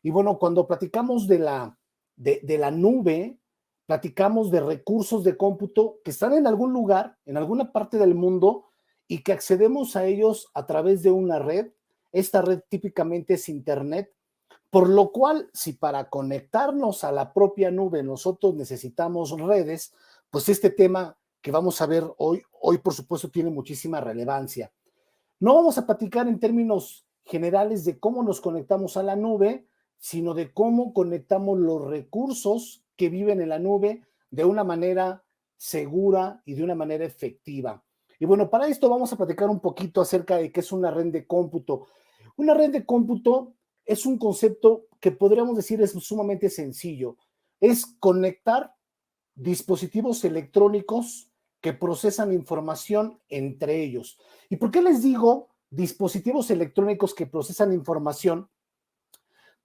Y bueno, cuando platicamos de la nube, platicamos de recursos de cómputo que están en algún lugar, en alguna parte del mundo, y que accedemos a ellos a través de una red. Esta red típicamente es Internet, por lo cual, si para conectarnos a la propia nube nosotros necesitamos redes, pues este tema que vamos a ver hoy por supuesto tiene muchísima relevancia. No vamos a platicar en términos generales de cómo nos conectamos a la nube, sino de cómo conectamos los recursos que viven en la nube de una manera segura y de una manera efectiva. Y bueno, para esto vamos a platicar un poquito acerca de qué es una red de cómputo. Una red de cómputo es un concepto que podríamos decir es sumamente sencillo. Es conectar dispositivos electrónicos que procesan información entre ellos. ¿Y por qué les digo dispositivos electrónicos que procesan información?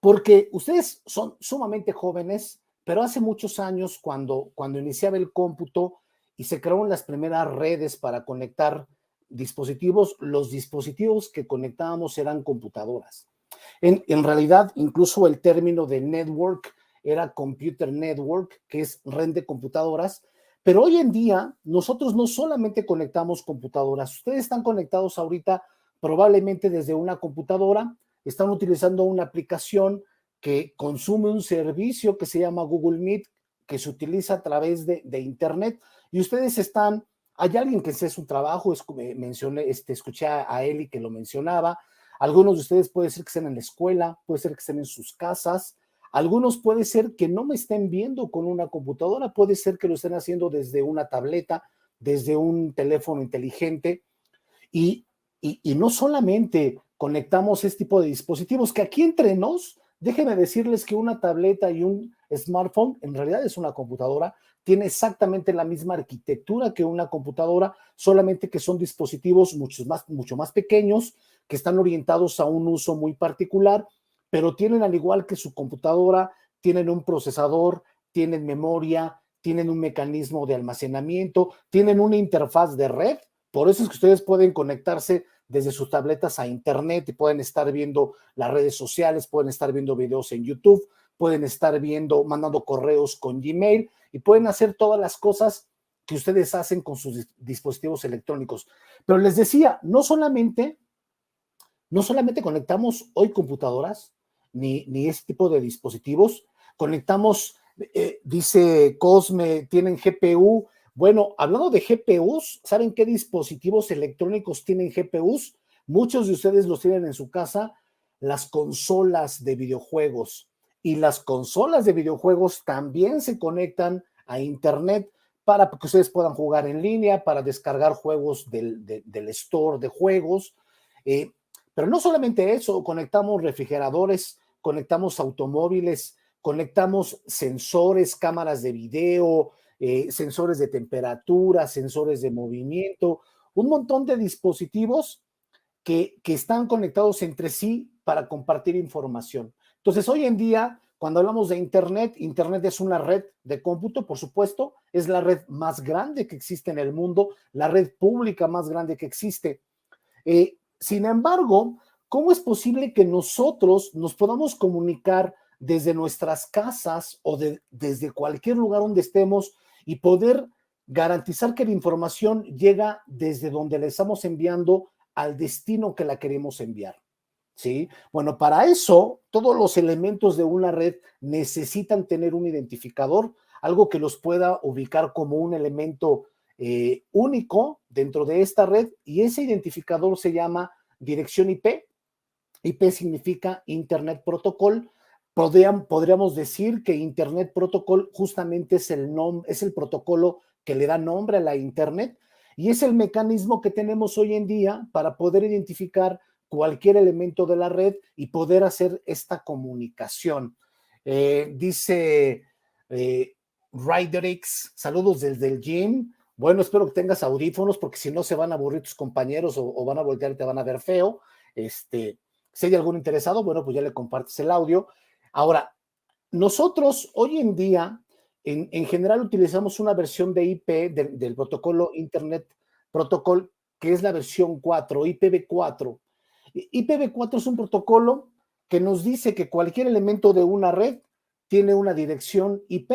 Porque ustedes son sumamente jóvenes, pero hace muchos años, cuando iniciaba el cómputo y se crearon las primeras redes para conectar dispositivos, los dispositivos que conectábamos eran computadoras. En realidad, incluso el término de network era computer network, que es red de computadoras, pero hoy en día nosotros no solamente conectamos computadoras, ustedes están conectados ahorita probablemente desde una computadora, están utilizando una aplicación que consume un servicio que se llama Google Meet, que se utiliza a través de Internet, y ustedes están, hay alguien que hace su trabajo, mencioné, escuché a Eli que lo mencionaba, algunos de ustedes puede ser que estén en la escuela, puede ser que estén en sus casas, algunos puede ser que no me estén viendo con una computadora, puede ser que lo estén haciendo desde una tableta, desde un teléfono inteligente, y, y no solamente conectamos este tipo de dispositivos, que aquí entre nos, déjenme decirles que una tableta y un smartphone en realidad es una computadora, tiene exactamente la misma arquitectura que una computadora, solamente que son dispositivos mucho más pequeños, que están orientados a un uso muy particular, pero tienen, al igual que su computadora, tienen un procesador, tienen memoria, tienen un mecanismo de almacenamiento, tienen una interfaz de red. Por eso es que ustedes pueden conectarse desde sus tabletas a Internet y pueden estar viendo las redes sociales, pueden estar viendo videos en YouTube, pueden estar mandando correos con Gmail y pueden hacer todas las cosas que ustedes hacen con sus dispositivos electrónicos. Pero les decía, no solamente conectamos hoy computadoras, ni ese tipo de dispositivos, conectamos, dice Cosme, tienen GPU. Bueno, hablando de GPUs, ¿saben qué dispositivos electrónicos tienen GPUs? Muchos de ustedes los tienen en su casa, las consolas de videojuegos. Y las consolas de videojuegos también se conectan a Internet para que ustedes puedan jugar en línea, para descargar juegos del store de juegos. Pero no solamente eso, conectamos refrigeradores, conectamos automóviles, conectamos sensores, cámaras de video, sensores de temperatura, sensores de movimiento, un montón de dispositivos que están conectados entre sí para compartir información. Entonces, hoy en día, cuando hablamos de Internet, Internet es una red de cómputo, por supuesto, es la red más grande que existe en el mundo, la red pública más grande que existe. Sin embargo, ¿cómo es posible que nosotros nos podamos comunicar desde nuestras casas o desde cualquier lugar donde estemos y poder garantizar que la información llega desde donde la estamos enviando al destino que la queremos enviar? ¿Sí? Bueno, para eso, todos los elementos de una red necesitan tener un identificador, algo que los pueda ubicar como un elemento único dentro de esta red, y ese identificador se llama dirección IP. IP significa Internet Protocol. Podríamos decir que Internet Protocol justamente es el protocolo que le da nombre a la Internet, y es el mecanismo que tenemos hoy en día para poder identificar cualquier elemento de la red y poder hacer esta comunicación. Dice Ryderix, saludos desde el gym. Bueno, espero que tengas audífonos, porque si no se van a aburrir tus compañeros o van a voltear y te van a ver feo. Si hay algún interesado, bueno, pues ya le compartes el audio. Ahora, nosotros hoy en día, en general, utilizamos una versión de IP del protocolo Internet Protocol, que es la versión 4, IPv4. IPv4 es un protocolo que nos dice que cualquier elemento de una red tiene una dirección IP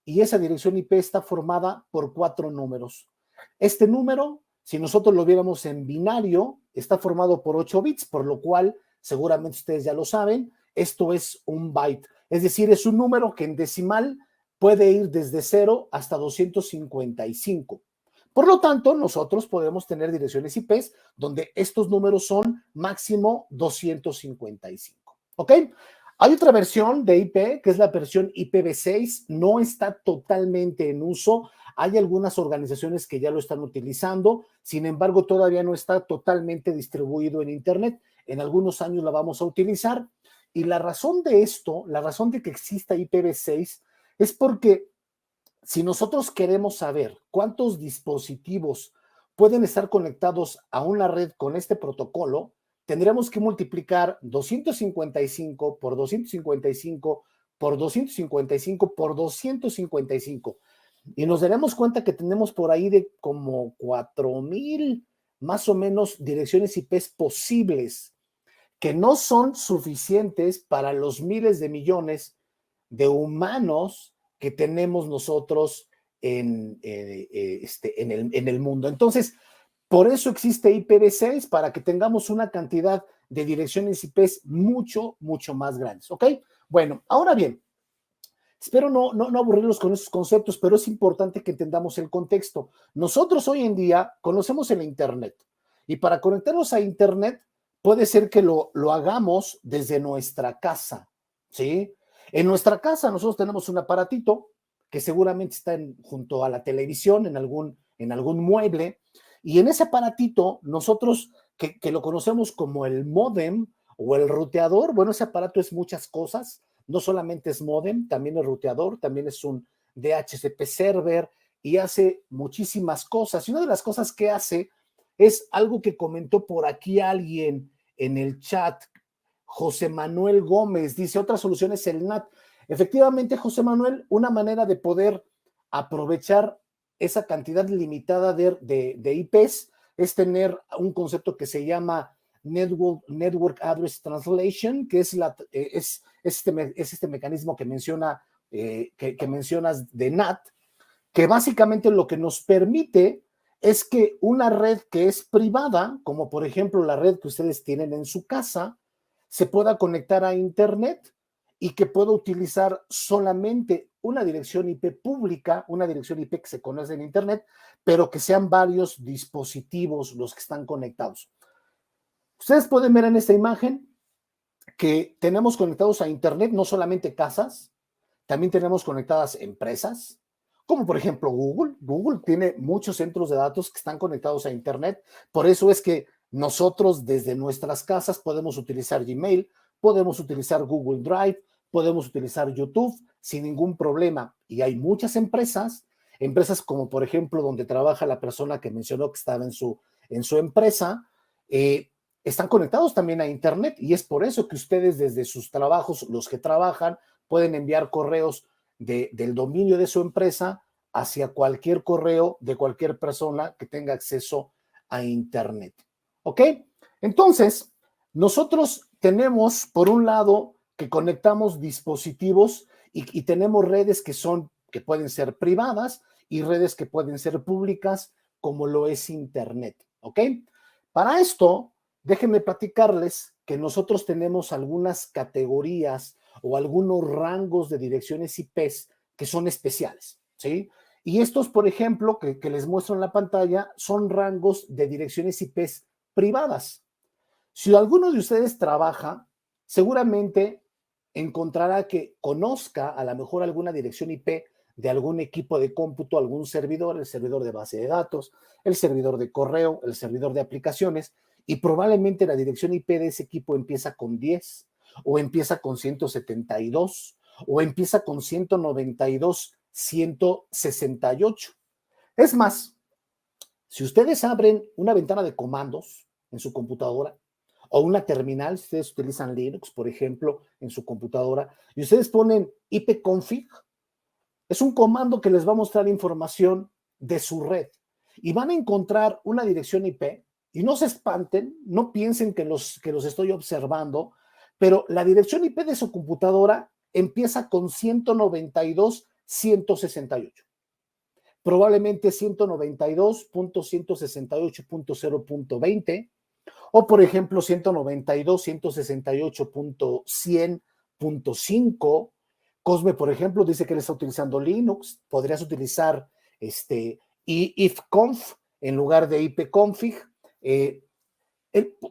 y esa dirección IP está formada por 4 números. Este número, si nosotros lo viéramos en binario, está formado por 8 bits, por lo cual, seguramente ustedes ya lo saben, esto es un byte. Es decir, es un número que en decimal puede ir desde 0 hasta 255. Por lo tanto, nosotros podemos tener direcciones IPs donde estos números son máximo 255. ¿Ok? Hay otra versión de IP, que es la versión IPv6, no está totalmente en uso. Hay algunas organizaciones que ya lo están utilizando, sin embargo, todavía no está totalmente distribuido en Internet. En algunos años la vamos a utilizar. Y la razón de esto, la razón de que exista IPv6, es porque si nosotros queremos saber cuántos dispositivos pueden estar conectados a una red con este protocolo, tendremos que multiplicar 255 por 255 por 255 por 255. Y nos daremos cuenta que tenemos por ahí de como 4,000 más o menos direcciones IPs posibles, que no son suficientes para los miles de millones de humanos que tenemos nosotros en el mundo. Entonces, por eso existe IPv6, para que tengamos una cantidad de direcciones IPs mucho, mucho más grandes, ¿ok? Bueno, ahora bien, espero no aburrirlos con esos conceptos, pero es importante que entendamos el contexto. Nosotros hoy en día conocemos el Internet y para conectarnos a Internet puede ser que lo hagamos desde nuestra casa, ¿sí? En nuestra casa nosotros tenemos un aparatito que seguramente está junto a la televisión, en algún mueble, y en ese aparatito nosotros, que lo conocemos como el módem o el ruteador, bueno, ese aparato es muchas cosas, no solamente es módem, también es ruteador, también es un DHCP server y hace muchísimas cosas. Y una de las cosas que hace es algo que comentó por aquí alguien en el chat, José Manuel Gómez, dice, otra solución es el NAT. Efectivamente, José Manuel, una manera de poder aprovechar esa cantidad limitada de IPs es tener un concepto que se llama Network Address Translation, que es este mecanismo que mencionas de NAT, que básicamente lo que nos permite es que una red que es privada, como por ejemplo la red que ustedes tienen en su casa, se pueda conectar a Internet y que pueda utilizar solamente una dirección IP pública, una dirección IP que se conoce en Internet, pero que sean varios dispositivos los que están conectados. Ustedes pueden ver en esta imagen que tenemos conectados a Internet no solamente casas, también tenemos conectadas empresas, como por ejemplo Google. Google tiene muchos centros de datos que están conectados a Internet. Por eso es que nosotros desde nuestras casas podemos utilizar Gmail, podemos utilizar Google Drive, podemos utilizar YouTube sin ningún problema. Y hay muchas empresas como por ejemplo donde trabaja la persona que mencionó que estaba en su empresa, están conectados también a Internet y es por eso que ustedes desde sus trabajos, los que trabajan, pueden enviar correos del dominio de su empresa hacia cualquier correo de cualquier persona que tenga acceso a Internet. ¿Ok? Entonces, nosotros tenemos, por un lado, que conectamos dispositivos y tenemos redes que pueden ser privadas y redes que pueden ser públicas, como lo es Internet. ¿Ok? Para esto, déjenme platicarles que nosotros tenemos algunas categorías o algunos rangos de direcciones IPs que son especiales, ¿sí? Y estos, por ejemplo, que les muestro en la pantalla, son rangos de direcciones IPs privadas. Si alguno de ustedes trabaja, seguramente encontrará que conozca a lo mejor alguna dirección IP de algún equipo de cómputo, algún servidor, el servidor de base de datos, el servidor de correo, el servidor de aplicaciones, y probablemente la dirección IP de ese equipo empieza con 10, o empieza con 172, o empieza con 192, 168. Es más, si ustedes abren una ventana de comandos en su computadora, o una terminal, si ustedes utilizan Linux, por ejemplo, en su computadora, y ustedes ponen ipconfig, es un comando que les va a mostrar información de su red y van a encontrar una dirección IP y no se espanten, no piensen que los estoy observando, pero la dirección IP de su computadora empieza con 192.168. Probablemente 192.168.0.20, o por ejemplo 192.168.100.5. Cosme, por ejemplo, dice que él está utilizando Linux. Podrías utilizar ifconf en lugar de ipconfig.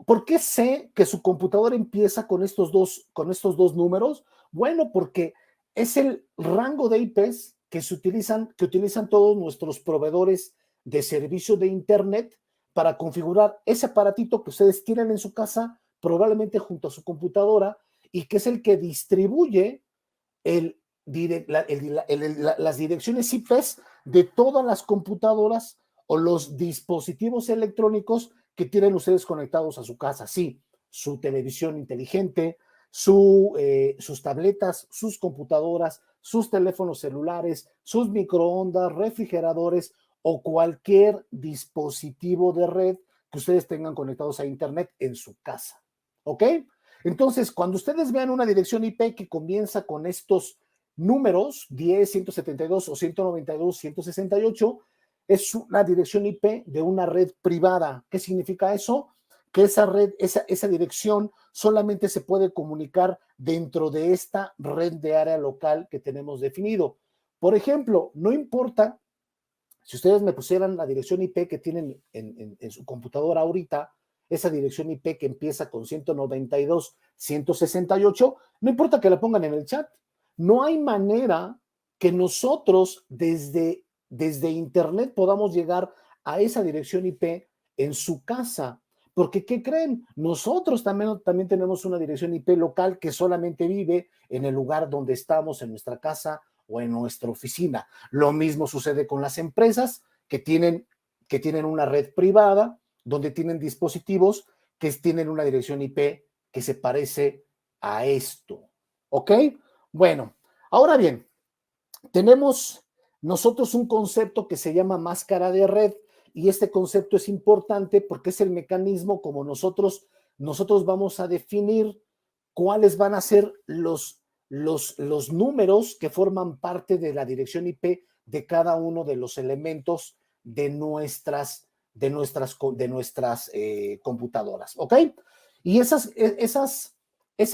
¿Por qué sé que su computadora empieza con estos dos números? Bueno, porque es el rango de IPs que utilizan todos nuestros proveedores de servicio de Internet para configurar ese aparatito que ustedes tienen en su casa, probablemente junto a su computadora, y que es el que distribuye las direcciones IPs de todas las computadoras o los dispositivos electrónicos que tienen ustedes conectados a su casa. Sí, su televisión inteligente, sus tabletas, sus computadoras, sus teléfonos celulares, sus microondas, refrigeradores o cualquier dispositivo de red que ustedes tengan conectados a Internet en su casa. ¿Ok? Entonces, cuando ustedes vean una dirección IP que comienza con estos números 10, 172 o 192, 168, es una dirección IP de una red privada. ¿Qué significa eso? Que esa red, esa dirección solamente se puede comunicar dentro de esta red de área local que tenemos definido. Por ejemplo, no importa si ustedes me pusieran la dirección IP que tienen en su computadora ahorita, esa dirección IP que empieza con 192, 168, no importa que la pongan en el chat. No hay manera que nosotros desde Internet podamos llegar a esa dirección IP en su casa. Porque, ¿qué creen? Nosotros también tenemos una dirección IP local que solamente vive en el lugar donde estamos, en nuestra casa o en nuestra oficina. Lo mismo sucede con las empresas que tienen una red privada, donde tienen dispositivos que tienen una dirección IP que se parece a esto. ¿Ok? Bueno, ahora bien, tenemos nosotros un concepto que se llama máscara de red, y este concepto es importante porque es el mecanismo como nosotros vamos a definir cuáles van a ser los números que forman parte de la dirección IP de cada uno de los elementos de nuestras computadoras, ¿ok? Y esa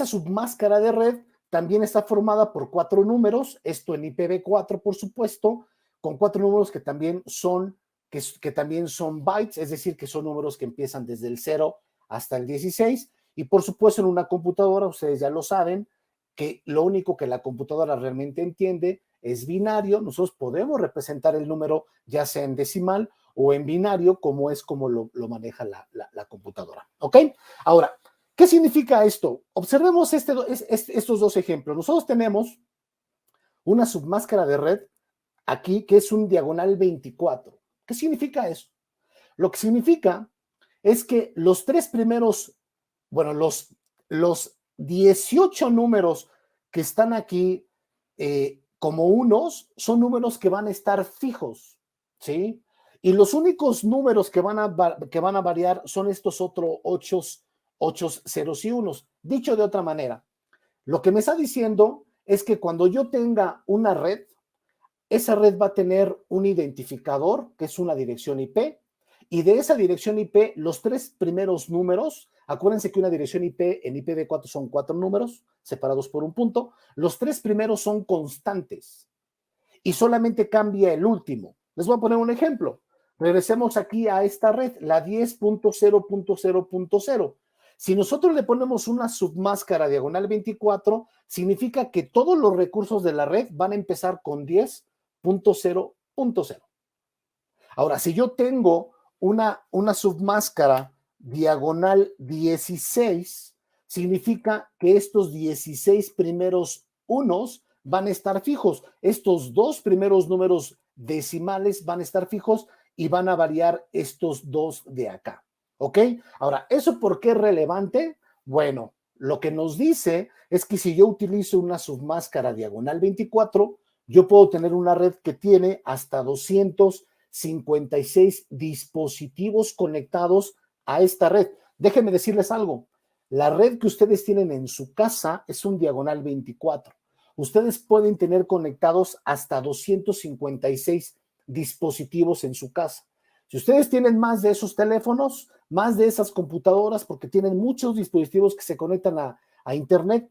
submáscara de red también está formada por 4 números, esto en IPv4, por supuesto, con 4 números que también son bytes, es decir, que son números que empiezan desde el 0 hasta el 16, y por supuesto en una computadora, ustedes ya lo saben, que lo único que la computadora realmente entiende es binario. Nosotros podemos representar el número ya sea en decimal o en binario, como lo maneja la computadora. ¿Ok? Ahora, ¿qué significa esto? Observemos estos dos ejemplos. Nosotros tenemos una submáscara de red aquí que es un diagonal 24. ¿Qué significa eso? Lo que significa es que los 18 números que están aquí como unos son números que van a estar fijos, ¿sí? Y los únicos números que van a variar son estos otros 8 ceros y unos. Dicho de otra manera, lo que me está diciendo es que cuando yo tenga una red, esa red va a tener un identificador, que es una dirección IP, y de esa dirección IP, los 3 primeros números, acuérdense que una dirección IP en IPv4 son 4 números separados por un punto, los 3 primeros son constantes y solamente cambia el último. Les voy a poner un ejemplo. Regresemos aquí a esta red, la 10.0.0.0. Si nosotros le ponemos una submáscara diagonal 24, significa que todos los recursos de la red van a empezar con 10.0.0. Ahora, si yo tengo una submáscara diagonal 16, significa que estos 16 primeros unos van a estar fijos. Estos 2 primeros números decimales van a estar fijos y van a variar estos 2 de acá. ¿Ok? Ahora, ¿eso por qué es relevante? Bueno, lo que nos dice es que si yo utilizo una submáscara diagonal 24, yo puedo tener una red que tiene hasta 256 dispositivos conectados a esta red. Déjenme decirles algo. La red que ustedes tienen en su casa es un diagonal 24. Ustedes pueden tener conectados hasta 256 dispositivos en su casa. Si ustedes tienen más de esos teléfonos, más de esas computadoras, porque tienen muchos dispositivos que se conectan a Internet,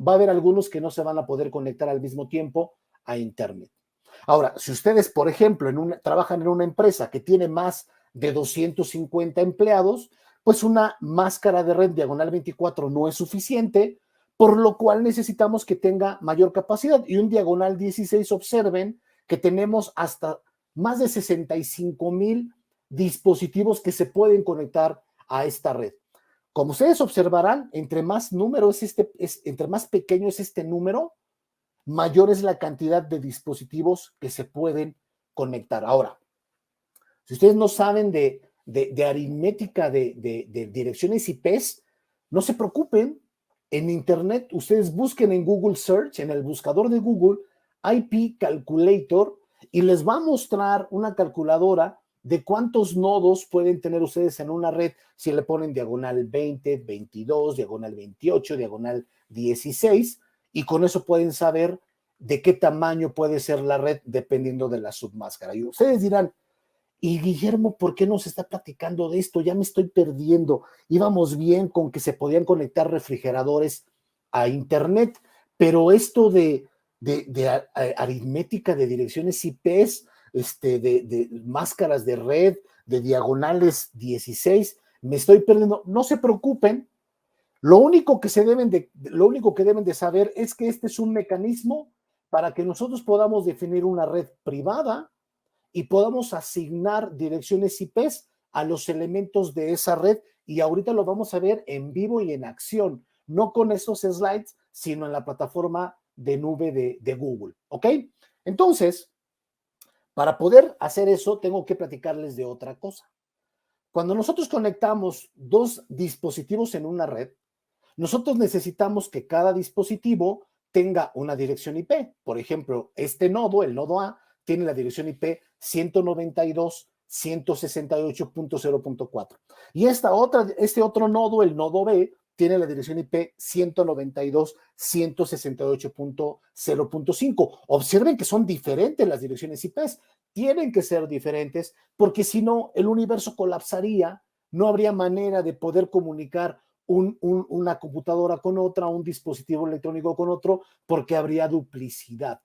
va a haber algunos que no se van a poder conectar al mismo tiempo a Internet. Ahora, si ustedes, por ejemplo, trabajan en una empresa que tiene más de 250 empleados, pues una máscara de red diagonal 24 no es suficiente, por lo cual necesitamos que tenga mayor capacidad. Y un diagonal 16, observen que tenemos hasta más de 65,000 dispositivos que se pueden conectar a esta red. Como ustedes observarán, entre más entre más pequeño es este número, mayor es la cantidad de dispositivos que se pueden conectar. Ahora, si ustedes no saben de aritmética de direcciones IPs, no se preocupen. En Internet, ustedes busquen en Google Search, en el buscador de Google, IP Calculator, y les va a mostrar una calculadora de cuántos nodos pueden tener ustedes en una red si le ponen diagonal 20, 22, diagonal 28, diagonal 16, y con eso pueden saber de qué tamaño puede ser la red dependiendo de la submáscara. Y ustedes dirán, y Guillermo, ¿por qué nos está platicando de esto? Ya me estoy perdiendo. Íbamos bien con que se podían conectar refrigeradores a Internet, pero esto de aritmética de direcciones IPs, de máscaras de red, de diagonales 16, me estoy perdiendo. No se preocupen. Lo único que deben de saber es que este es un mecanismo para que nosotros podamos definir una red privada y podamos asignar direcciones IPs a los elementos de esa red, y ahorita lo vamos a ver en vivo y en acción, no con esos slides, sino en la plataforma de nube de Google, ¿ok? Entonces, para poder hacer eso, tengo que platicarles de otra cosa. Cuando nosotros conectamos dos dispositivos en una red, nosotros necesitamos que cada dispositivo tenga una dirección IP. Por ejemplo, este nodo, el nodo A, tiene la dirección IP 192.168.0.4. Y este otro nodo, el nodo B, tiene la dirección IP 192.168.0.5. Observen que son diferentes las direcciones IPs. Tienen que ser diferentes porque si no, el universo colapsaría. No habría manera de poder comunicar una computadora con otra, un dispositivo electrónico con otro, porque habría duplicidad.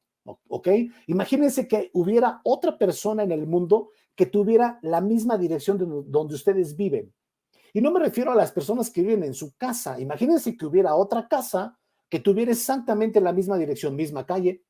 ¿Ok? Imagínense que hubiera otra persona en el mundo que tuviera la misma dirección donde ustedes viven. Y no me refiero a las personas que viven en su casa. Imagínense que hubiera otra casa que tuviera exactamente la misma dirección, misma calle,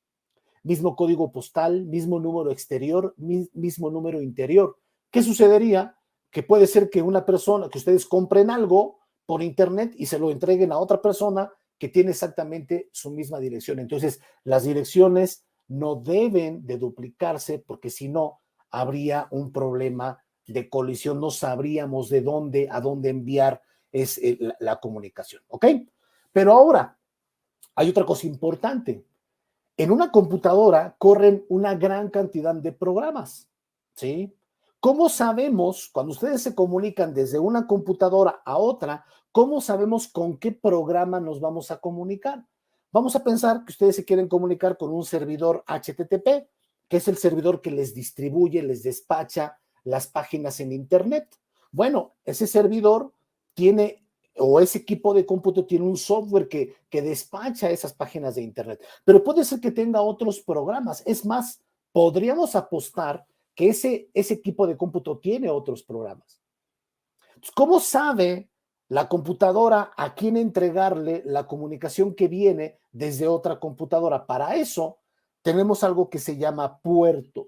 mismo código postal, mismo número exterior, mismo número interior. ¿Qué sucedería? Que puede ser que una persona, que ustedes compren algo por internet y se lo entreguen a otra persona que tiene exactamente su misma dirección. Entonces, las direcciones no deben de duplicarse porque si no, habría un problema de colisión. No sabríamos de dónde, a dónde enviar la comunicación. ¿Ok? Pero ahora, hay otra cosa importante. En una computadora corren una gran cantidad de programas, ¿sí? ¿Cómo sabemos, cuando ustedes se comunican desde una computadora a otra, cómo sabemos con qué programa nos vamos a comunicar? Vamos a pensar que ustedes se quieren comunicar con un servidor HTTP, que es el servidor que les distribuye, les despacha las páginas en Internet. Bueno, ese servidor tiene, o ese equipo de cómputo tiene un software que despacha esas páginas de Internet, pero puede ser que tenga otros programas. Es más, podríamos apostar que ese equipo de cómputo tiene otros programas. Entonces, ¿cómo sabe la computadora a quién entregarle la comunicación que viene desde otra computadora? Para eso tenemos algo que se llama puertos.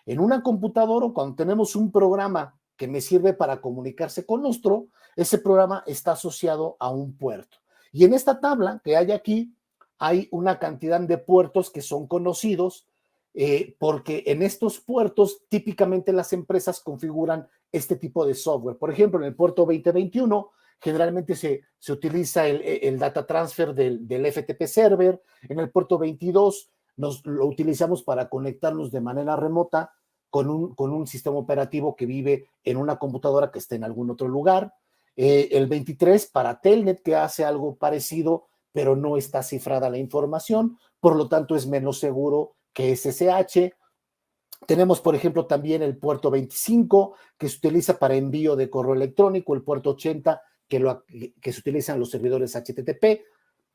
En una computadora, cuando tenemos un programa que me sirve para comunicarse con otro, ese programa está asociado a un puerto. Y en esta tabla que hay aquí, hay una cantidad de puertos que son conocidos porque en estos puertos típicamente las empresas configuran este tipo de software. Por ejemplo, en el puerto 2021 generalmente se utiliza el data transfer del FTP server. En el puerto 22 lo utilizamos para conectarnos de manera remota con un sistema operativo que vive en una computadora que esté en algún otro lugar. el 23 para Telnet, que hace algo parecido, pero no está cifrada la información, por lo tanto es menos seguro que SSH. Tenemos, por ejemplo, también el puerto 25, que se utiliza para envío de correo electrónico, el puerto 80, que se utilizan los servidores HTTP,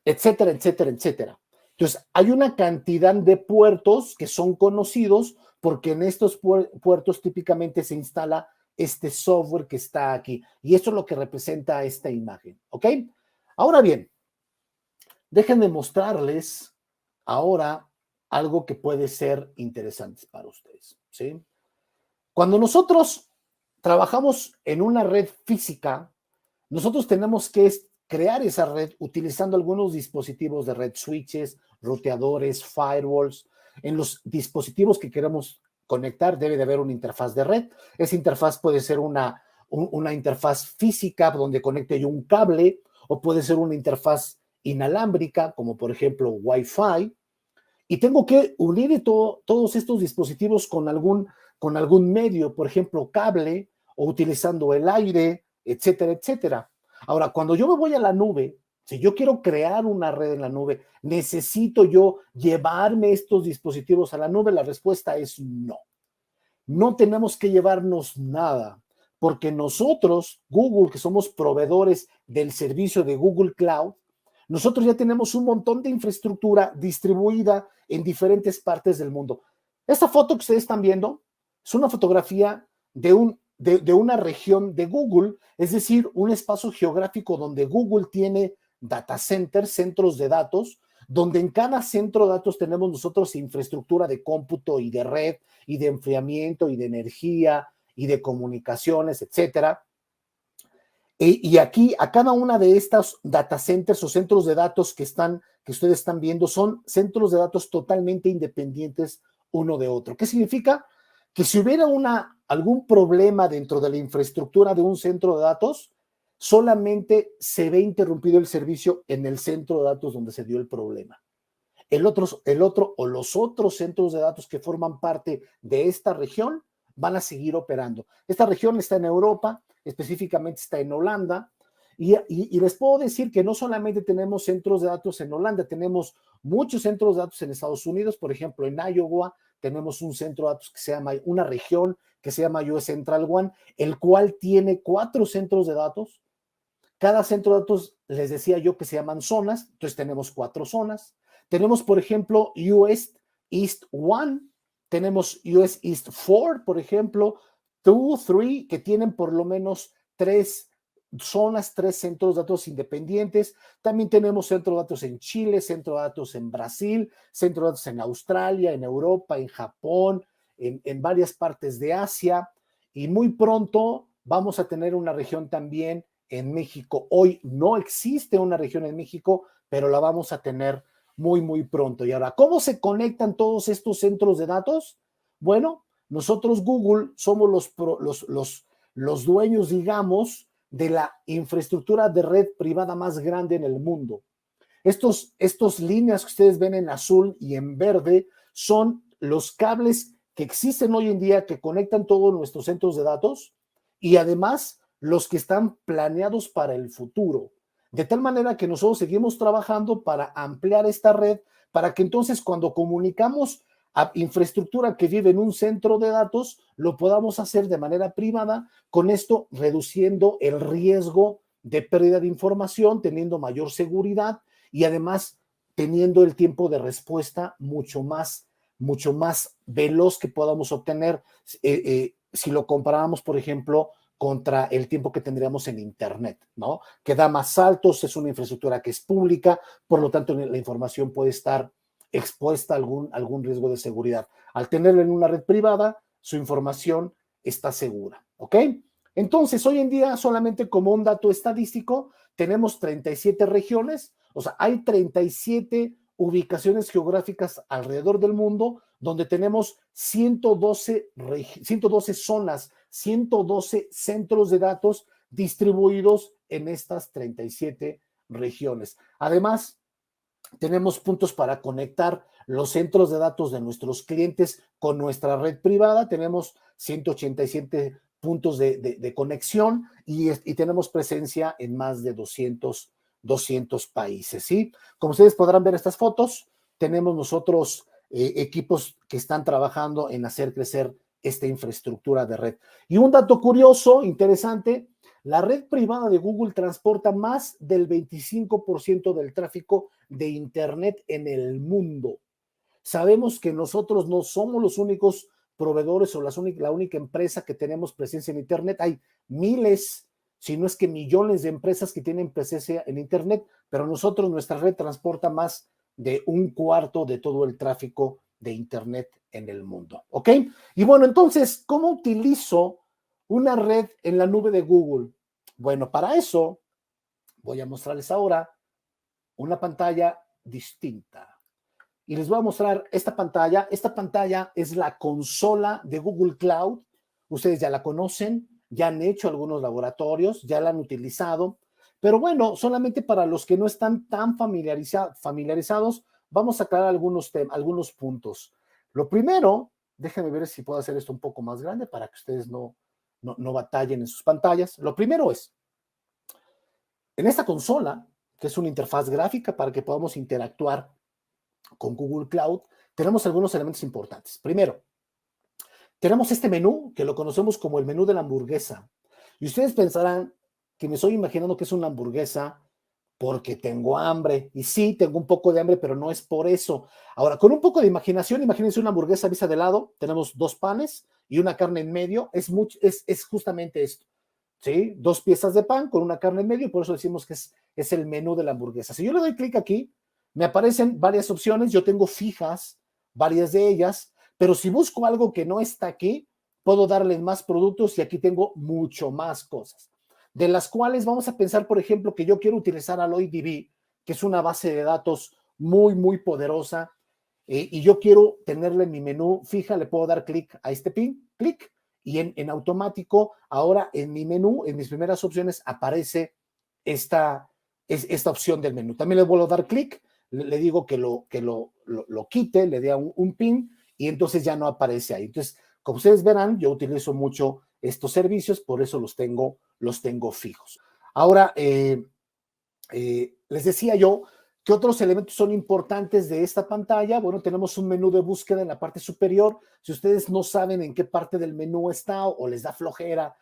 etcétera, etcétera, etcétera. Entonces, hay una cantidad de puertos que son conocidos porque en estos puertos típicamente se instala este software que está aquí. Y eso es lo que representa esta imagen, ¿ok? Ahora bien, déjenme mostrarles ahora algo que puede ser interesante para ustedes, ¿sí? Cuando nosotros trabajamos en una red física, nosotros tenemos que crear esa red utilizando algunos dispositivos de red, switches, ruteadores, firewalls. En los dispositivos que queremos conectar debe de haber una interfaz de red. Esa interfaz puede ser una interfaz física donde conecte yo un cable, o puede ser una interfaz inalámbrica, como por ejemplo Wi-Fi, y tengo que unir todos estos dispositivos con algún medio, por ejemplo, cable, o utilizando el aire, etcétera, etcétera. Ahora, cuando yo me voy a la nube, si yo quiero crear una red en la nube, ¿necesito yo llevarme estos dispositivos a la nube? La respuesta es no. No tenemos que llevarnos nada, porque nosotros, Google, que somos proveedores del servicio de Google Cloud, nosotros ya tenemos un montón de infraestructura distribuida en diferentes partes del mundo. Esta foto que ustedes están viendo es una fotografía de una región de Google, es decir, un espacio geográfico donde Google tiene data centers, centros de datos, donde en cada centro de datos tenemos nosotros infraestructura de cómputo y de red y de enfriamiento y de energía y de comunicaciones, etcétera. Y aquí, a cada una de estas data centers o centros de datos que ustedes están viendo, son centros de datos totalmente independientes uno de otro. ¿Qué significa? Que si hubiera algún problema dentro de la infraestructura de un centro de datos, solamente se ve interrumpido el servicio en el centro de datos donde se dio el problema. El otro o los otros centros de datos que forman parte de esta región van a seguir operando. Esta región está en Europa, específicamente está en Holanda, y les puedo decir que no solamente tenemos centros de datos en Holanda, tenemos muchos centros de datos en Estados Unidos. Por ejemplo, en Iowa tenemos un centro de datos que se llama, una región que se llama US Central One, el cual tiene 4 centros de datos. Cada centro de datos, les decía yo, que se llaman zonas, entonces tenemos 4 zonas. Tenemos, por ejemplo, US East 1, tenemos US East 4, por ejemplo, 2, 3, que tienen por lo menos 3 zonas, 3 centros de datos independientes. También tenemos centro de datos en Chile, centro de datos en Brasil, centro de datos en Australia, en Europa, en Japón, en varias partes de Asia, y muy pronto vamos a tener una región también en México. Hoy no existe una región en México, pero la vamos a tener muy, muy pronto. Y ahora, ¿cómo se conectan todos estos centros de datos? Bueno, nosotros, Google, somos los dueños, digamos, de la infraestructura de red privada más grande en el mundo. Estos líneas que ustedes ven en azul y en verde son los cables que existen hoy en día que conectan todos nuestros centros de datos, y además los que están planeados para el futuro. De tal manera que nosotros seguimos trabajando para ampliar esta red, para que entonces cuando comunicamos a infraestructura que vive en un centro de datos, lo podamos hacer de manera privada, con esto reduciendo el riesgo de pérdida de información, teniendo mayor seguridad y además teniendo el tiempo de respuesta mucho más veloz que podamos obtener si lo comparamos, por ejemplo, contra el tiempo que tendríamos en Internet, ¿no? Que da más saltos, es una infraestructura que es pública, por lo tanto la información puede estar expuesta a algún riesgo de seguridad. Al tenerlo en una red privada, su información está segura, ¿ok? Entonces, hoy en día, solamente como un dato estadístico, tenemos 37 regiones, o sea, hay 37 ubicaciones geográficas alrededor del mundo donde tenemos 112 zonas, 112 centros de datos distribuidos en estas 37 regiones. Además, tenemos puntos para conectar los centros de datos de nuestros clientes con nuestra red privada. Tenemos 187 puntos de conexión y tenemos presencia en más de 200 países, ¿sí? Como ustedes podrán ver estas fotos, tenemos nosotros equipos que están trabajando en hacer crecer esta infraestructura de red. Y un dato curioso, interesante, la red privada de Google transporta más del 25% del tráfico de Internet en el mundo. Sabemos que nosotros no somos los únicos proveedores o la única empresa que tenemos presencia en Internet. Hay miles, si no es que millones de empresas que tienen presencia en Internet, pero nosotros, nuestra red transporta más de un cuarto de todo el tráfico de Internet en el mundo. ¿Ok? Y bueno, entonces, ¿cómo utilizo una red en la nube de Google? Bueno, para eso voy a mostrarles ahora una pantalla distinta. Y les voy a mostrar esta pantalla. Esta pantalla es la consola de Google Cloud. Ustedes ya la conocen, ya han hecho algunos laboratorios, ya la han utilizado. Pero bueno, solamente para los que no están tan familiarizados, vamos a aclarar algunos puntos. Lo primero, déjenme ver si puedo hacer esto un poco más grande para que ustedes no batallen en sus pantallas. Lo primero es, en esta consola, que es una interfaz gráfica para que podamos interactuar con Google Cloud, tenemos algunos elementos importantes. Primero, tenemos este menú que lo conocemos como el menú de la hamburguesa. Y ustedes pensarán que me estoy imaginando que es una hamburguesa porque tengo hambre. Y sí, tengo un poco de hambre, pero no es por eso. Ahora, con un poco de imaginación, imagínense una hamburguesa vista de lado. Tenemos 2 panes y una carne en medio. Es justamente esto. ¿Sí? 2 piezas de pan con una carne en medio. Por eso decimos que es el menú de la hamburguesa. Si yo le doy clic aquí, me aparecen varias opciones. Yo tengo fijas varias de ellas. Pero si busco algo que no está aquí, puedo darle más productos y aquí tengo mucho más cosas, de las cuales vamos a pensar, por ejemplo, que yo quiero utilizar AlloyDB, que es una base de datos muy, muy poderosa, y yo quiero tenerla en mi menú fija. Le puedo dar clic a este pin, clic, y en automático, ahora en mi menú, en mis primeras opciones, aparece esta opción del menú. También le vuelvo a dar clic, le digo que lo quite, le dé un pin, y entonces ya no aparece ahí. Entonces, como ustedes verán, yo utilizo mucho estos servicios, por eso los tengo fijos. Ahora, les decía yo, ¿qué otros elementos son importantes de esta pantalla? Bueno, tenemos un menú de búsqueda en la parte superior. Si ustedes no saben en qué parte del menú está o les da flojera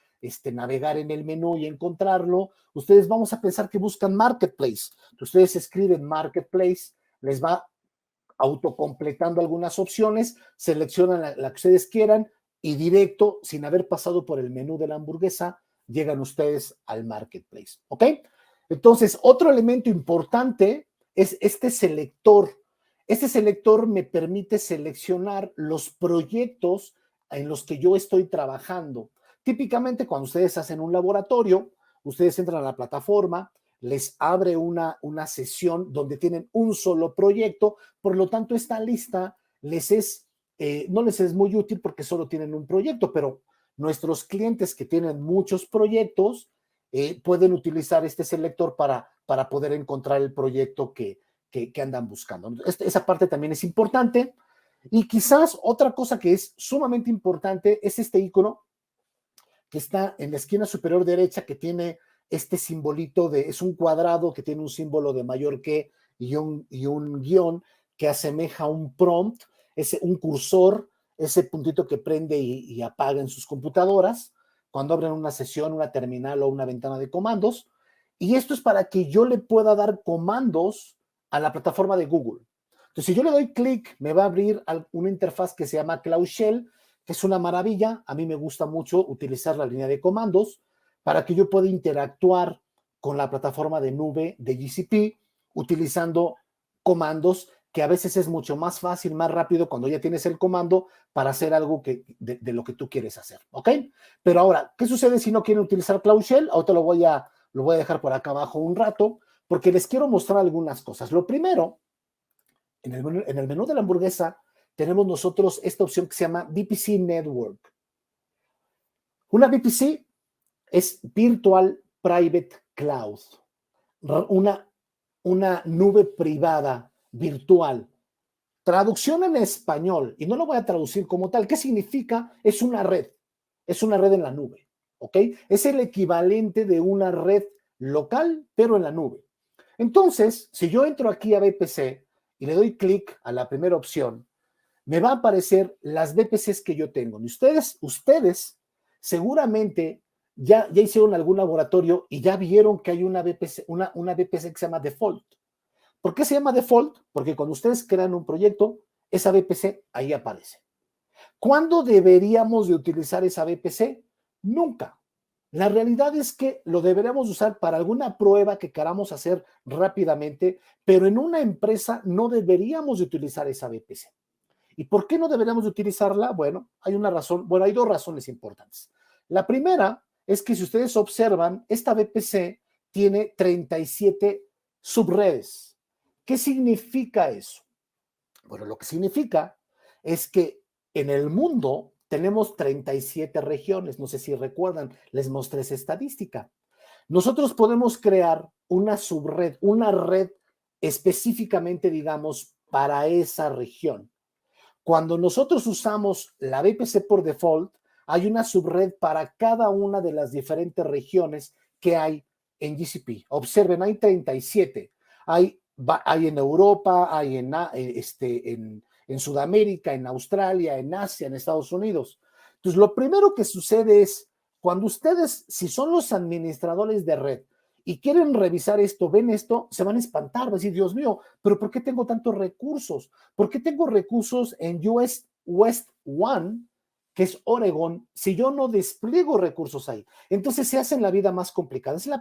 navegar en el menú y encontrarlo, ustedes vamos a pensar que buscan Marketplace. Ustedes escriben Marketplace, les va autocompletando algunas opciones, seleccionan la que ustedes quieran y directo, sin haber pasado por el menú de la hamburguesa, llegan ustedes al Marketplace. ¿Ok? Entonces, otro elemento importante es este selector. Este selector me permite seleccionar los proyectos en los que yo estoy trabajando. Típicamente, cuando ustedes hacen un laboratorio, ustedes entran a la plataforma, les abre una sesión donde tienen un solo proyecto, por lo tanto esta lista no les es muy útil porque solo tienen un proyecto, pero nuestros clientes que tienen muchos proyectos pueden utilizar este selector para poder encontrar el proyecto que andan buscando. Esa parte también es importante. Y quizás otra cosa que es sumamente importante es este icono que está en la esquina superior derecha, que tiene este simbolito es un cuadrado que tiene un símbolo de mayor que y un guión que asemeja a un prompt, un cursor, ese puntito que prende y apaga en sus computadoras cuando abren una sesión, una terminal o una ventana de comandos. Y esto es para que yo le pueda dar comandos a la plataforma de Google. Entonces, si yo le doy clic, me va a abrir una interfaz que se llama Cloud Shell, que es una maravilla. A mí me gusta mucho utilizar la línea de comandos para que yo pueda interactuar con la plataforma de nube de GCP utilizando comandos, que a veces es mucho más fácil, más rápido cuando ya tienes el comando para hacer algo de lo que tú quieres hacer, ¿ok? Pero ahora, ¿qué sucede si no quieren utilizar Cloud Shell? Ahorita lo voy a dejar por acá abajo un rato, porque les quiero mostrar algunas cosas. Lo primero, en el menú de la hamburguesa, tenemos nosotros esta opción que se llama VPC Network. Una VPC es Virtual Private Cloud, una nube privada virtual. Traducción en español, y no lo voy a traducir como tal. ¿Qué significa? Es una red en la nube. ¿ok? Es el equivalente de una red local, pero en la nube. Entonces, si yo entro aquí a VPC y le doy clic a la primera opción, me va a aparecer las VPCs que yo tengo. Y ustedes seguramente ya hicieron algún laboratorio y ya vieron que hay una VPC, una VPC que se llama default. ¿Por qué se llama default? Porque cuando ustedes crean un proyecto, esa VPC ahí aparece. ¿Cuándo deberíamos de utilizar esa VPC? Nunca. La realidad es que lo deberíamos usar para alguna prueba que queramos hacer rápidamente, pero en una empresa no deberíamos de utilizar esa VPC. ¿Y por qué no deberíamos de utilizarla? Bueno, hay una razón, bueno, hay dos razones importantes. La primera es que si ustedes observan, esta VPC tiene 37 subredes. ¿Qué significa eso? Bueno, lo que significa es que en el mundo tenemos 37 regiones. No sé si recuerdan, les mostré esa estadística. Nosotros podemos crear una subred, una red específicamente, digamos, para esa región. Cuando nosotros usamos la VPC por default, hay una subred para cada una de las diferentes regiones que hay en GCP. Observen, hay 37. Hay en Europa, hay en Sudamérica, en Australia, en Asia, en Estados Unidos. Entonces, lo primero que sucede es, cuando ustedes, si son los administradores de red y quieren revisar esto, ven esto, se van a espantar, van a decir, Dios mío, pero ¿por qué tengo tantos recursos? ¿Por qué tengo recursos en US West One, que es Oregon, si yo no despliego recursos ahí? Entonces se hace la vida más complicada. Esa es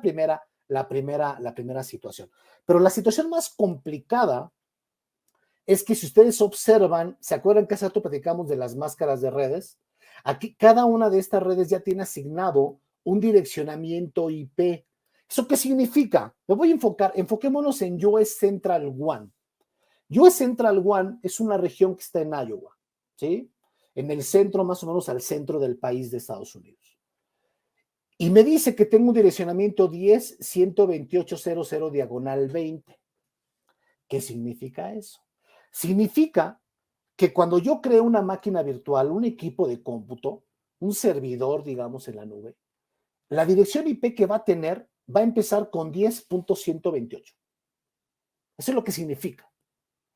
la primera situación. Pero la situación más complicada es que si ustedes observan, ¿se acuerdan que hace rato platicamos de las máscaras de redes? Aquí cada una de estas redes ya tiene asignado un direccionamiento IP. ¿Eso qué significa? Me voy a enfoquémonos en US Central One. US Central One es una región que está en Iowa, ¿sí? En el centro, más o menos al centro del país de Estados Unidos. Y me dice que tengo un direccionamiento 10.128.00 diagonal 20. ¿Qué significa eso? Significa que cuando yo creo una máquina virtual, un equipo de cómputo, un servidor, digamos, en la nube, la dirección IP que va a tener va a empezar con 10.128. Eso es lo que significa,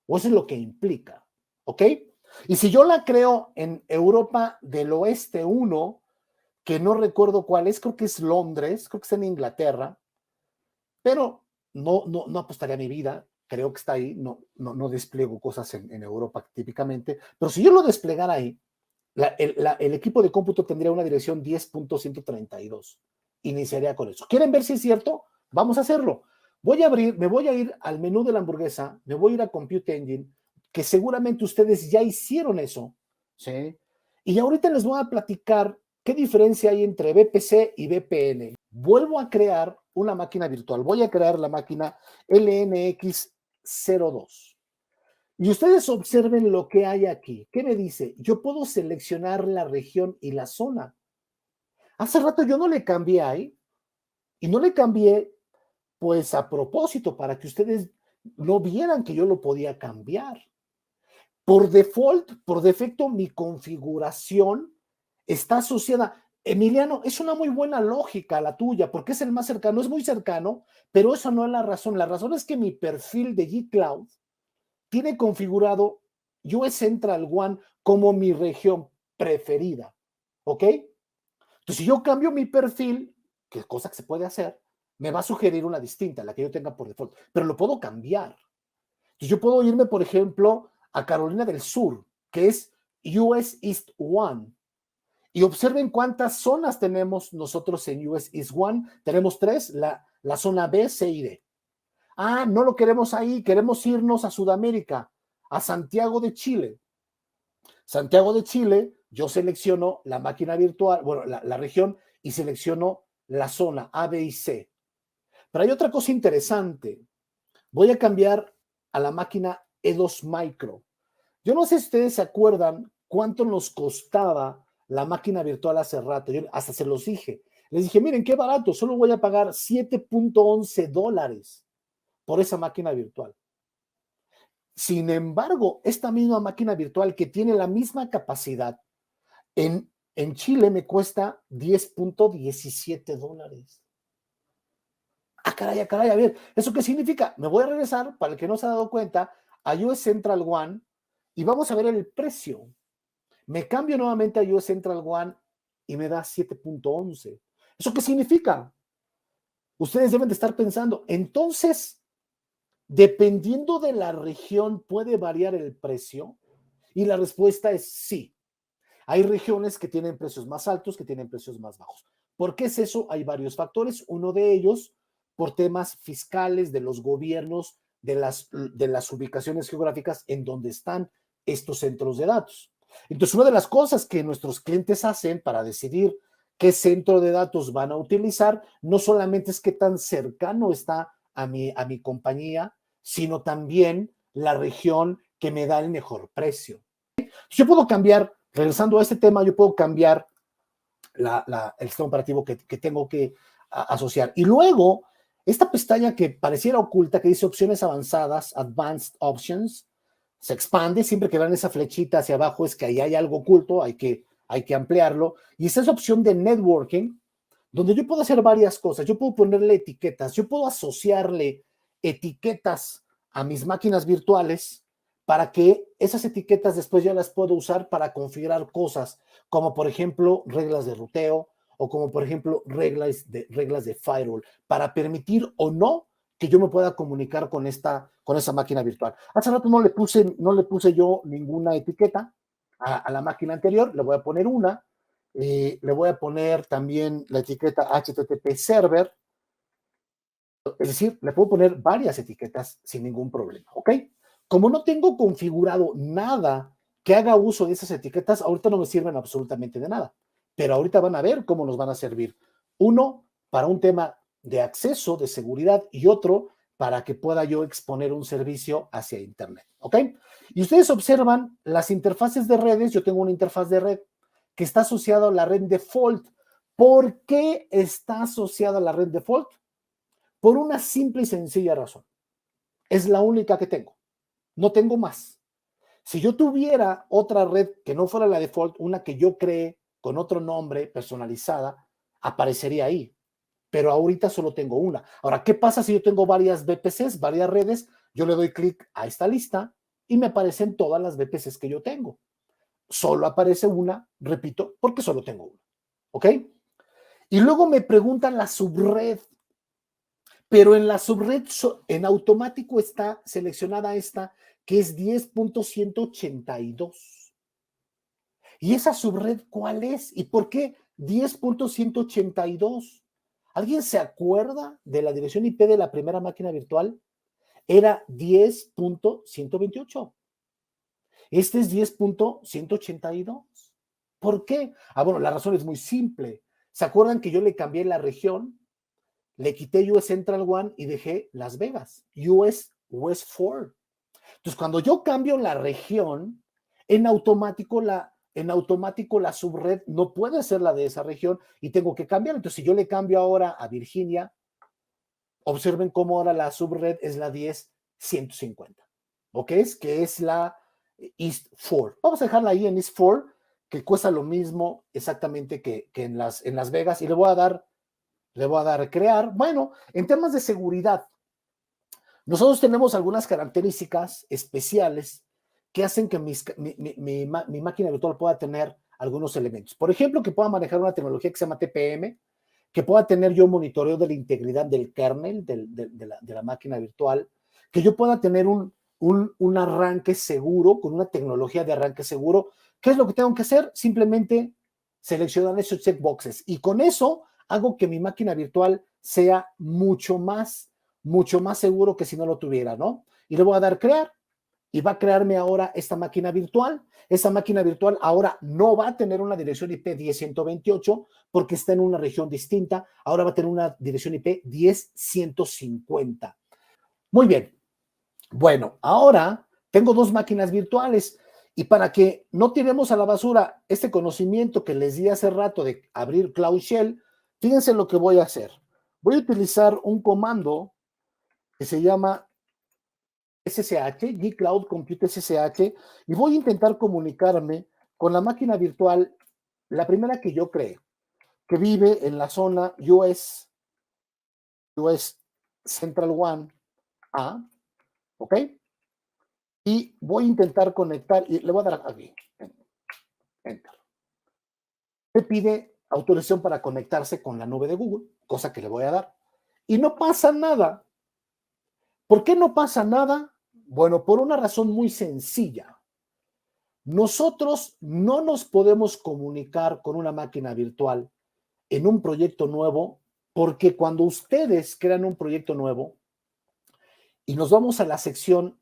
o eso es lo que implica, ¿ok? Y si yo la creo en Europa del Oeste 1, que no recuerdo cuál es, creo que es Londres, creo que está en Inglaterra, pero no apostaría mi vida, creo que está ahí, no despliego cosas en Europa típicamente, pero si yo lo desplegara ahí, el equipo de cómputo tendría una dirección 10.132. Iniciaría con eso. ¿Quieren ver si es cierto? Vamos a hacerlo. Me voy a ir al menú de la hamburguesa, me voy a ir a Compute Engine, que seguramente ustedes ya hicieron eso, ¿sí? Y ahorita les voy a platicar qué diferencia hay entre VPC y VPN. Vuelvo a crear una máquina virtual. Voy a crear la máquina LNX02. Y ustedes observen lo que hay aquí. ¿Qué me dice? Yo puedo seleccionar la región y la zona. Hace rato yo no le cambié ahí y no le cambié pues a propósito para que ustedes no vieran que yo lo podía cambiar. Por default, por defecto, mi configuración está asociada. Emiliano, es una muy buena lógica la tuya, porque es el más cercano, es muy cercano, pero eso no es la razón. La razón es que mi perfil de G-Cloud tiene configurado US Central One como mi región preferida, ¿ok? Entonces, si yo cambio mi perfil, que es cosa que se puede hacer, me va a sugerir una distinta, la que yo tenga por default, pero lo puedo cambiar. Entonces, yo puedo irme, por ejemplo, a Carolina del Sur, que es US East One, y observen cuántas zonas tenemos nosotros en US East One. Tenemos 3, la zona B, C y D. Ah, no lo queremos ahí, queremos irnos a Sudamérica, a Santiago de Chile. Santiago de Chile, yo selecciono la máquina virtual, bueno, la región, y selecciono la zona A, B y C. Pero hay otra cosa interesante. Voy a cambiar a la máquina E2 Micro. Yo no sé si ustedes se acuerdan cuánto nos costaba la máquina virtual hace rato. Yo hasta se los dije. Les dije, miren, qué barato, solo voy a pagar $7.11 por esa máquina virtual. Sin embargo, esta misma máquina virtual que tiene la misma capacidad, en En Chile me cuesta $10.17. Ah, caray, a ver, ¿eso qué significa? Me voy a regresar, para el que no se ha dado cuenta, a US Central One y vamos a ver el precio. Me cambio nuevamente a US Central One y me da 7.11. ¿Eso qué significa? Ustedes deben de estar pensando, entonces, dependiendo de la región, ¿puede variar el precio? Y la respuesta es sí. Hay regiones que tienen precios más altos, que tienen precios más bajos. ¿Por qué es eso? Hay varios factores. Uno de ellos, por temas fiscales de los gobiernos, de las ubicaciones geográficas en donde están estos centros de datos. Entonces, una de las cosas que nuestros clientes hacen para decidir qué centro de datos van a utilizar, no solamente es qué tan cercano está a mi compañía, sino también la región que me da el mejor precio. Yo puedo cambiar, regresando a este tema, yo puedo cambiar el sistema operativo que tengo que asociar. Y luego, esta pestaña que pareciera oculta, que dice opciones avanzadas, Advanced Options, se expande. Siempre que vean esa flechita hacia abajo es que ahí hay algo oculto, hay que ampliarlo. Y esa es opción de networking, donde yo puedo hacer varias cosas. Yo puedo ponerle etiquetas, yo puedo asociarle etiquetas a mis máquinas virtuales para que esas etiquetas después ya las puedo usar para configurar cosas, como por ejemplo reglas de ruteo o como por ejemplo reglas de firewall, para permitir o no que yo me pueda comunicar con esa máquina virtual. Hace rato no le puse yo ninguna etiqueta a la máquina anterior, le voy a poner una. Le voy a poner también la etiqueta HTTP server, es decir, le puedo poner varias etiquetas sin ningún problema, ¿ok? Como no tengo configurado nada que haga uso de esas etiquetas, ahorita no me sirven absolutamente de nada, pero ahorita van a ver cómo nos van a servir. Uno, para un tema de acceso, de seguridad, y otro, para que pueda yo exponer un servicio hacia Internet, ¿ok? Y ustedes observan las interfaces de redes. Yo tengo una interfaz de red que está asociada a la red default. ¿Por qué está asociada a la red default? Por una simple y sencilla razón. Es la única que tengo. No tengo más. Si yo tuviera otra red que no fuera la default, una que yo creé con otro nombre personalizada, aparecería ahí. Pero ahorita solo tengo una. Ahora, ¿qué pasa si yo tengo varias VPCs, varias redes? Yo le doy clic a esta lista y me aparecen todas las VPCs que yo tengo. Solo aparece una, repito, porque solo tengo una. ¿Ok? Y luego me preguntan la subred, pero en la subred en automático está seleccionada esta, que es 10.182. ¿Y esa subred cuál es? ¿Y por qué 10.182? ¿Alguien se acuerda de la dirección IP de la primera máquina virtual? Era 10.128. Este es 10.182. ¿Por qué? Bueno, la razón es muy simple. ¿Se acuerdan que yo le cambié la región? Le quité US Central One y dejé Las Vegas, US West 4. Entonces, cuando yo cambio la región, en automático la subred no puede ser la de esa región y tengo que cambiar. Entonces, si yo le cambio ahora a Virginia, observen cómo ahora la subred es la 10.150. ¿Ok? Que es la East 4. Vamos a dejarla ahí en East 4, que cuesta lo mismo exactamente que en Las Vegas, y le voy a dar crear. Bueno, en temas de seguridad, nosotros tenemos algunas características especiales que hacen que mi máquina virtual pueda tener algunos elementos. Por ejemplo, que pueda manejar una tecnología que se llama TPM, que pueda tener yo monitoreo de la integridad del kernel de la máquina virtual, que yo pueda tener un arranque seguro, con una tecnología de arranque seguro. ¿Qué es lo que tengo que hacer? Simplemente seleccionar esos checkboxes y con eso hago que mi máquina virtual sea mucho más seguro que si no lo tuviera, ¿no? Y le voy a dar crear y va a crearme ahora esta máquina virtual. Esa máquina virtual ahora no va a tener una dirección IP 10.128 porque está en una región distinta. Ahora va a tener una dirección IP 10.150. Muy bien. Bueno, ahora tengo dos máquinas virtuales y para que no tiremos a la basura este conocimiento que les di hace rato de abrir Cloud Shell, fíjense lo que voy a hacer. Voy a utilizar un comando que se llama SSH, G-Cloud Compute SSH, y voy a intentar comunicarme con la máquina virtual la primera que yo creé, que vive en la zona US Central One A, ¿ok? Y voy a intentar conectar, y le voy a dar aquí, enter. Me pide autorización para conectarse con la nube de Google, cosa que le voy a dar. Y no pasa nada. ¿Por qué no pasa nada? Bueno, por una razón muy sencilla. Nosotros no nos podemos comunicar con una máquina virtual en un proyecto nuevo, porque cuando ustedes crean un proyecto nuevo y nos vamos a la sección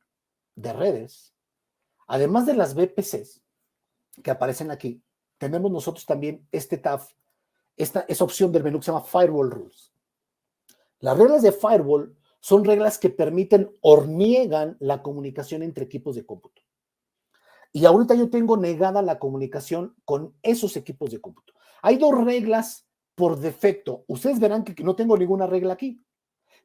de redes, además de las VPCs que aparecen aquí, tenemos nosotros también este tab, esta opción del menú que se llama Firewall Rules. Las reglas de Firewall son reglas que permiten o niegan la comunicación entre equipos de cómputo. Y ahorita yo tengo negada la comunicación con esos equipos de cómputo. Hay dos reglas por defecto. Ustedes verán que no tengo ninguna regla aquí,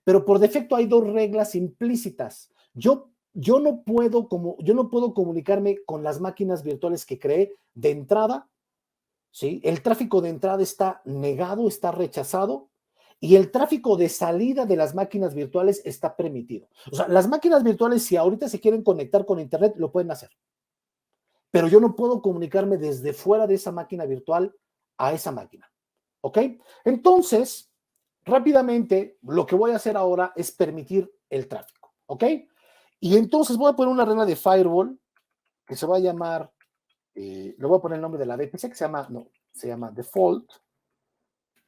pero por defecto hay dos reglas implícitas. Yo no puedo comunicarme con las máquinas virtuales que creé de entrada, ¿sí? El tráfico de entrada está negado, está rechazado, y el tráfico de salida de las máquinas virtuales está permitido. O sea, las máquinas virtuales, si ahorita se quieren conectar con Internet, lo pueden hacer, pero yo no puedo comunicarme desde fuera de esa máquina virtual a esa máquina, ¿ok? Entonces, rápidamente, lo que voy a hacer ahora es permitir el tráfico, ¿ok? Y entonces voy a poner una regla de firewall que se va a llamar, le voy a poner el nombre de la VPC que se llama default.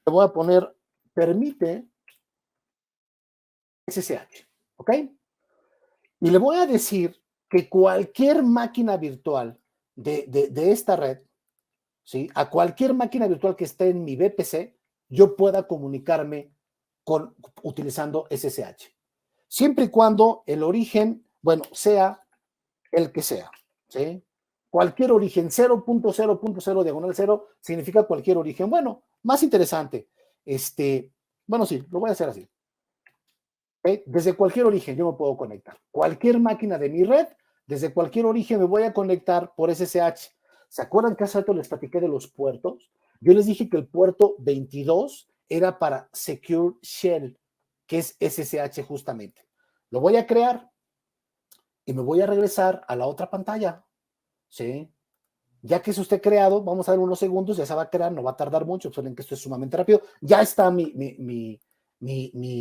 Le voy a poner permite SSH, ¿ok? Y le voy a decir que cualquier máquina virtual de esta red, ¿sí? A cualquier máquina virtual que esté en mi VPC, yo pueda comunicarme utilizando SSH. Siempre y cuando el origen, bueno, sea el que sea, ¿sí? Cualquier origen, 0.0.0 diagonal 0 significa cualquier origen. Bueno, más interesante. Bueno, sí, lo voy a hacer así. ¿Okay? Desde cualquier origen yo me puedo conectar. Cualquier máquina de mi red, desde cualquier origen me voy a conectar por SSH. ¿Se acuerdan que hace rato les platiqué de los puertos? Yo les dije que el puerto 22 era para Secure Shell, que es SSH justamente. Lo voy a crear y me voy a regresar a la otra pantalla, ¿sí? Ya que es usted creado, vamos a ver unos segundos, ya se va a crear, no va a tardar mucho, observen que esto es sumamente rápido. Ya está mi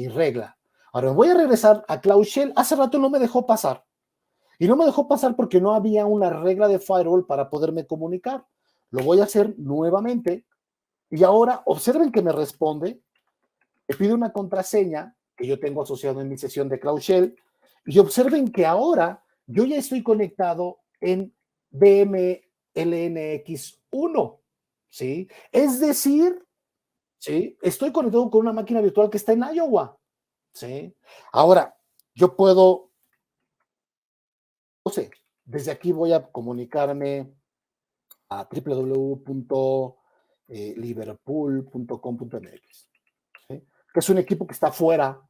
regla. Ahora me voy a regresar a Cloud Shell. Hace rato no me dejó pasar. Y no me dejó pasar porque no había una regla de firewall para poderme comunicar. Lo voy a hacer nuevamente. Y ahora observen que me responde. Me pide una contraseña que yo tengo asociado en mi sesión de Cloud Shell. Y observen que ahora yo ya estoy conectado en BMLNX1. ¿Sí? Es decir, ¿sí? Estoy conectado con una máquina virtual que está en Iowa. ¿Sí? Ahora, yo puedo, no sé, desde aquí voy a comunicarme a www.liverpool.com.mx, ¿sí? Que es un equipo que está fuera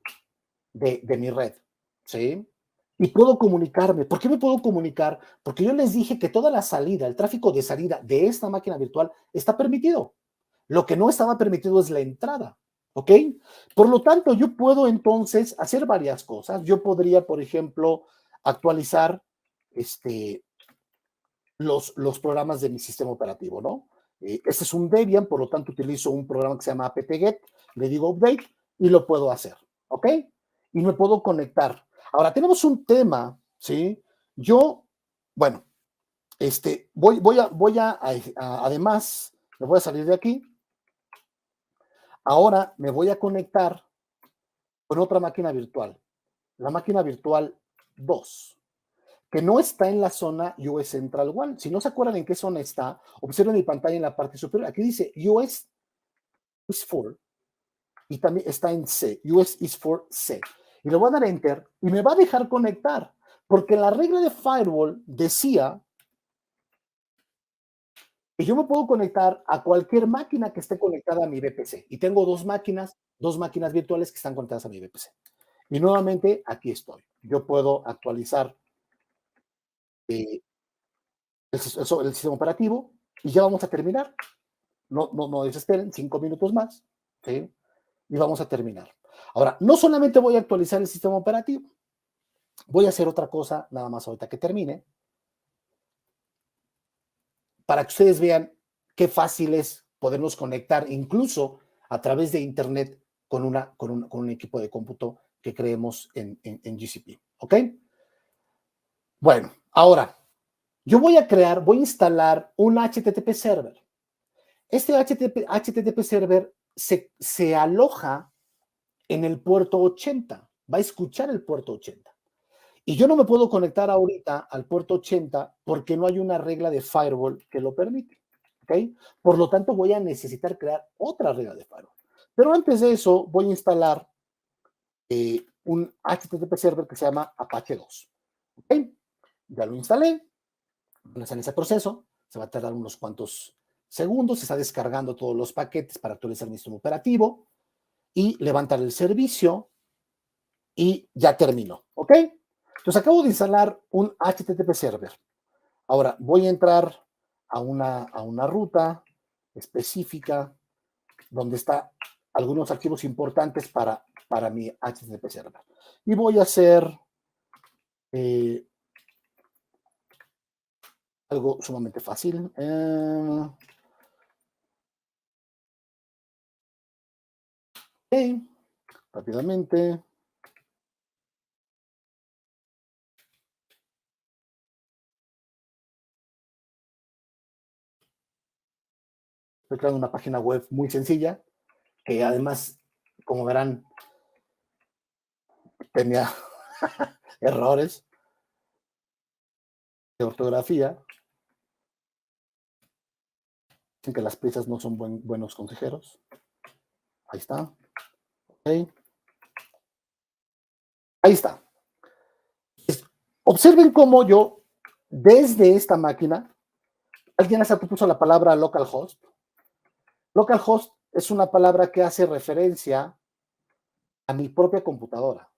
de mi red, ¿sí? Y puedo comunicarme. ¿Por qué me puedo comunicar? Porque yo les dije que toda la salida, el tráfico de salida de esta máquina virtual está permitido. Lo que no estaba permitido es la entrada, ¿ok? Por lo tanto, yo puedo entonces hacer varias cosas. Yo podría, por ejemplo, actualizar los programas de mi sistema operativo, ¿no? Este es un Debian, por lo tanto utilizo un programa que se llama apt-get, le digo update y lo puedo hacer, ¿ok? Y me puedo conectar. Ahora, tenemos un tema, ¿sí? Yo, bueno, además, me voy a salir de aquí. Ahora me voy a conectar con otra máquina virtual, la máquina virtual 2, que no está en la zona US Central One. Si no se acuerdan en qué zona está, observen mi pantalla en la parte superior. Aquí dice US is 4 y también está en C, US is 4 C. Y le voy a dar Enter y me va a dejar conectar, porque la regla de firewall decía que yo me puedo conectar a cualquier máquina que esté conectada a mi VPC. Y tengo dos máquinas virtuales que están conectadas a mi VPC. Y nuevamente aquí estoy. Yo puedo actualizar el sistema operativo y ya vamos a terminar. no desesperen, 5 minutos más, ¿sí? Y vamos a terminar. Ahora, no solamente voy a actualizar el sistema operativo, voy a hacer otra cosa nada más ahorita que termine, para que ustedes vean qué fácil es podernos conectar incluso a través de Internet con un equipo de cómputo que creemos en GCP. ¿Ok? Bueno, ahora, yo voy a instalar un HTTP server. Este HTTP server se aloja en el puerto 80, va a escuchar el puerto 80. Y yo no me puedo conectar ahorita al puerto 80 porque no hay una regla de firewall que lo permite. ¿Ok? Por lo tanto, voy a necesitar crear otra regla de firewall. Pero antes de eso, voy a instalar un HTTP server que se llama Apache 2. ¿Ok? Ya lo instalé. Está en ese proceso. Se va a tardar unos cuantos segundos. Se está descargando todos los paquetes para actualizar mi sistema operativo y levantar el servicio y ya terminó. ¿Ok? Entonces acabo de instalar un HTTP server. Ahora voy a entrar a una ruta específica donde está algunos archivos importantes para mi HTTP server. Y voy a hacer algo sumamente fácil. Ok, rápidamente. Estoy creando una página web muy sencilla, que además, como verán, tenía errores de ortografía. Dicen que las prisas no son buenos consejeros. Ahí está. Okay. Ahí está. Observen cómo yo, desde esta máquina, alguien hace puso la palabra localhost. Localhost es una palabra que hace referencia a mi propia computadora.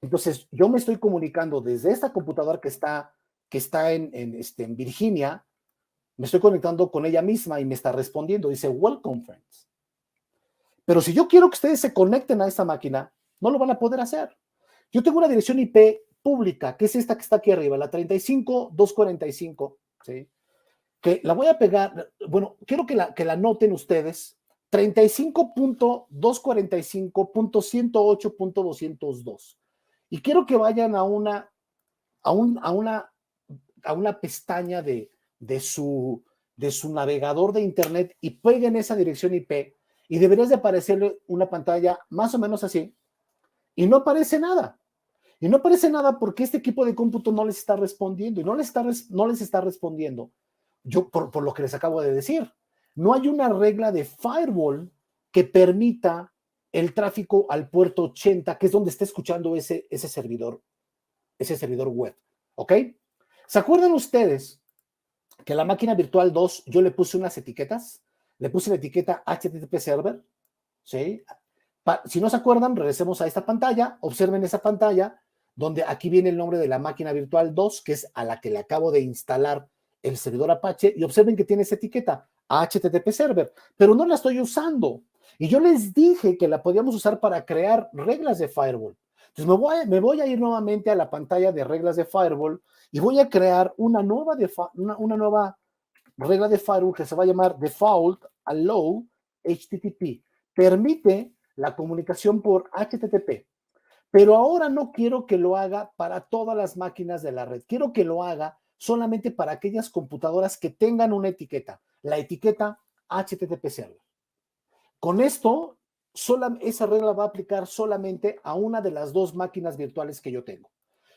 Entonces, yo me estoy comunicando desde esta computadora que está en Virginia, me estoy conectando con ella misma y me está respondiendo. Dice, welcome, friends. Pero si yo quiero que ustedes se conecten a esta máquina, no lo van a poder hacer. Yo tengo una dirección IP pública, que es esta que está aquí arriba, la 35245, ¿sí? Que la voy a pegar, bueno, quiero que la noten ustedes, 35.245.108.202. Y quiero que vayan a una pestaña de su navegador de internet y peguen esa dirección IP y deberías de aparecerle una pantalla más o menos así y no aparece nada. Y no aparece nada porque este equipo de cómputo no les está respondiendo y no les está respondiendo. Yo, por lo que les acabo de decir, no hay una regla de firewall que permita el tráfico al puerto 80, que es donde está escuchando ese servidor web. ¿Ok? ¿Se acuerdan ustedes que la máquina virtual 2 yo le puse unas etiquetas? Le puse la etiqueta HTTP server, ¿sí? Si no se acuerdan, regresemos a esta pantalla, observen esa pantalla, donde aquí viene el nombre de la máquina virtual 2, que es a la que le acabo de instalar el servidor Apache, y observen que tiene esa etiqueta, HTTP server, pero no la estoy usando. Y yo les dije que la podíamos usar para crear reglas de firewall. Entonces me voy a ir nuevamente a la pantalla de reglas de firewall y voy a crear una nueva regla de firewall que se va a llamar Default Allow HTTP. Permite la comunicación por HTTP. Pero ahora no quiero que lo haga para todas las máquinas de la red. Quiero que lo haga solamente para aquellas computadoras que tengan una etiqueta, la etiqueta HTTP server. Con esto, esa regla va a aplicar solamente a una de las dos máquinas virtuales que yo tengo.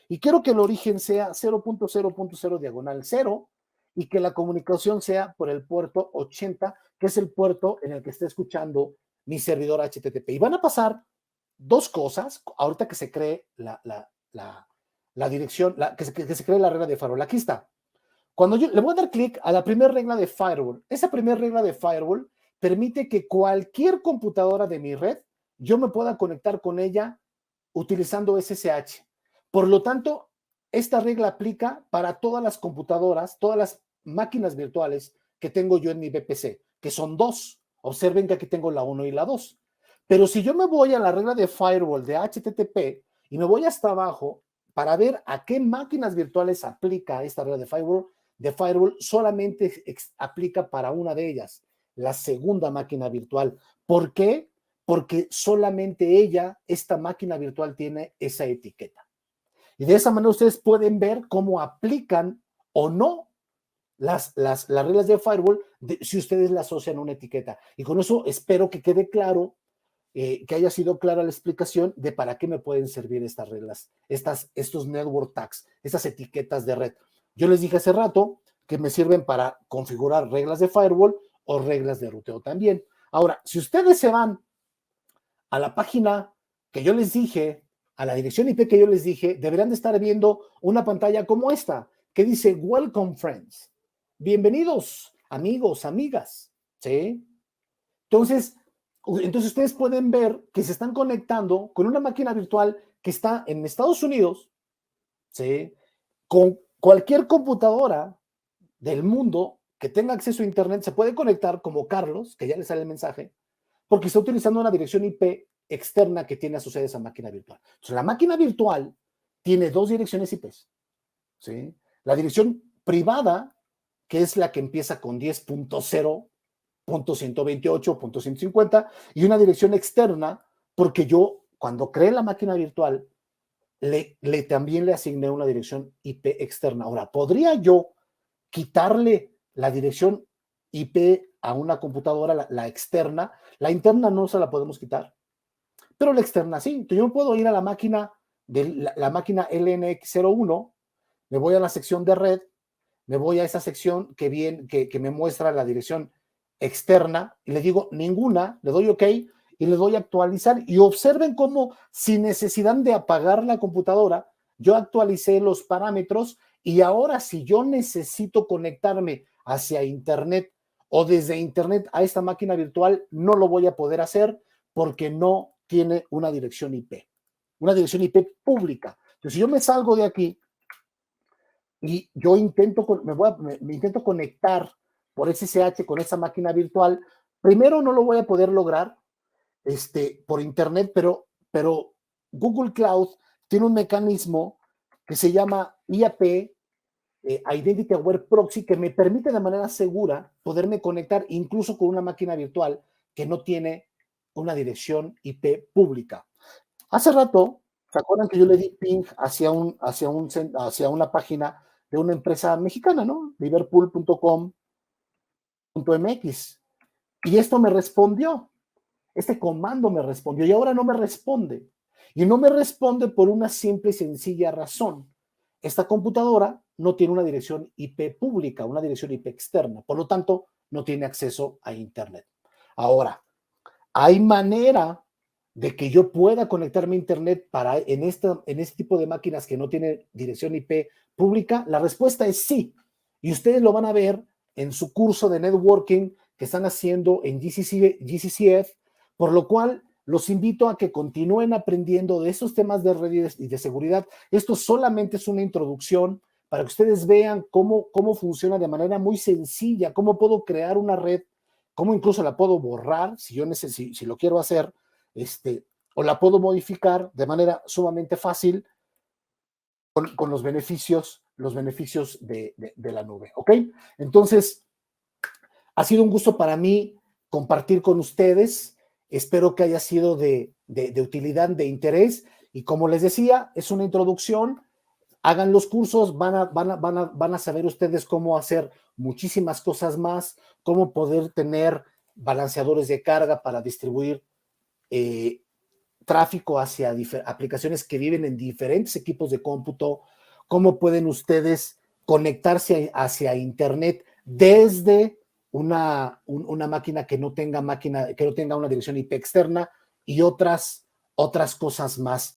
Y quiero que el origen sea 0.0.0 diagonal 0 y que la comunicación sea por el puerto 80, que es el puerto en el que está escuchando mi servidor HTTP. Y van a pasar dos cosas ahorita que se cree la dirección, que se cree la regla de firewall. Aquí está. Cuando yo le voy a dar clic a la primera regla de firewall, esa primera regla de firewall permite que cualquier computadora de mi red, yo me pueda conectar con ella utilizando SSH. Por lo tanto, esta regla aplica para todas las computadoras, todas las máquinas virtuales que tengo yo en mi VPC, que son 2. Observen que aquí tengo la 1 y la 2. Pero si yo me voy a la regla de firewall de HTTP y me voy hasta abajo para ver a qué máquinas virtuales aplica esta regla de firewall solamente aplica para una de ellas, la segunda máquina virtual. ¿Por qué? Porque solamente esta máquina virtual tiene esa etiqueta. Y de esa manera ustedes pueden ver cómo aplican o no las reglas de firewall si ustedes le asocian una etiqueta. Y con eso espero que quede claro, que haya sido clara la explicación de para qué me pueden servir estas reglas, estos network tags, estas etiquetas de red. Yo les dije hace rato que me sirven para configurar reglas de firewall o reglas de ruteo también. Ahora, si ustedes se van a la página que yo les dije, a la dirección IP que yo les dije, deberán de estar viendo una pantalla como esta, que dice Welcome Friends. Bienvenidos, amigos, amigas, ¿sí? Entonces ustedes pueden ver que se están conectando con una máquina virtual que está en Estados Unidos, ¿sí? Con cualquier computadora del mundo que tenga acceso a Internet, se puede conectar como Carlos, que ya le sale el mensaje, porque está utilizando una dirección IP externa que tiene asociada esa máquina virtual. Entonces, la máquina virtual tiene 2 direcciones IP, ¿sí? La dirección privada, que es la que empieza con 10.0.128.150, y una dirección externa, porque yo, cuando creé la máquina virtual, también le asigné una dirección IP externa. Ahora, ¿podría yo quitarle la dirección IP a una computadora, la externa? La interna no se la podemos quitar, pero la externa sí. Entonces yo puedo ir a la máquina la máquina LNX01, me voy a la sección de red, me voy a esa sección que me muestra la dirección externa y le digo ninguna, le doy OK y le doy actualizar, y observen cómo sin necesidad de apagar la computadora, yo actualicé los parámetros, y ahora si yo necesito conectarme hacia Internet o desde Internet a esta máquina virtual, no lo voy a poder hacer porque no tiene una dirección IP pública. Entonces, si yo me salgo de aquí y yo me intento conectar por SSH con esa máquina virtual, primero no lo voy a poder lograr por Internet, pero Google Cloud tiene un mecanismo que se llama IAP, Identity Aware Proxy, que me permite de manera segura poderme conectar incluso con una máquina virtual que no tiene una dirección IP pública. Hace rato, ¿se acuerdan que yo le di ping hacia una página de una empresa mexicana, ¿no? Liverpool.com.mx. Y esto me respondió. Este comando me respondió y ahora no me responde. Y no me responde por una simple y sencilla razón. Esta computadora no tiene una dirección IP pública, una dirección IP externa. Por lo tanto, no tiene acceso a Internet. Ahora, ¿hay manera de que yo pueda conectarme a Internet en este tipo de máquinas que no tienen dirección IP pública? La respuesta es sí. Y ustedes lo van a ver en su curso de networking que están haciendo en GCCF, por lo cual los invito a que continúen aprendiendo de esos temas de redes y de seguridad. Esto solamente es una introducción para que ustedes vean cómo funciona de manera muy sencilla, cómo puedo crear una red, cómo incluso la puedo borrar si lo quiero hacer, o la puedo modificar de manera sumamente fácil con los beneficios de la nube, ¿ok? Entonces, ha sido un gusto para mí compartir con ustedes. Espero que haya sido de utilidad, de interés. Y como les decía, es una introducción. Hagan los cursos, van a saber ustedes cómo hacer muchísimas cosas más, cómo poder tener balanceadores de carga para distribuir tráfico hacia aplicaciones que viven en diferentes equipos de cómputo, cómo pueden ustedes conectarse hacia Internet desde una máquina que no tenga una dirección IP externa, y otras cosas más